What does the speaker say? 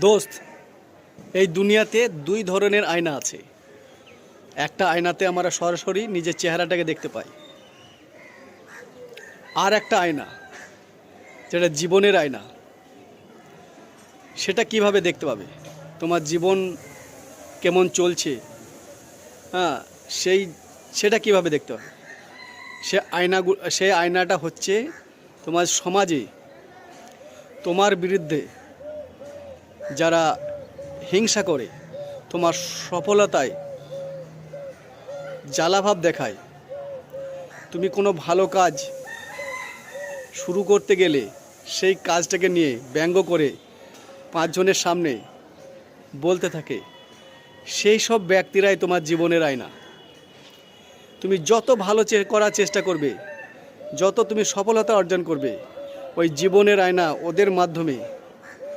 দোস্ত, এই দুনিয়াতে দুই ধরনের আয়না আছে। একটা আয়নাতে আমরা সরাসরি নিজের চেহারাটাকে দেখতে পাই, আর একটা আয়না যেটা জীবনের আয়না, সেটা কিভাবে দেখতে পাবে? তোমার জীবন কেমন চলছে, হ্যাঁ, সেটা কিভাবে দেখতে পাবে? সেই আয়নাটা হচ্ছে তোমার সমাজে তোমার বিরুদ্ধে যারা হিংসা করে, তোমার সফলতায় জ্বালাভাব দেখায়। তুমি কোনো ভালো কাজ শুরু করতে গেলে সেই কাজটাকে নিয়ে ব্যঙ্গ করে পাঁচজনের সামনে বলতে থাকে, সেই সব ব্যক্তিরাই তোমার জীবনের আয়না। তুমি যত ভালো করার চেষ্টা করবে, যত তুমি সফলতা অর্জন করবে, ওই জীবনের আয়না ওদের মাধ্যমে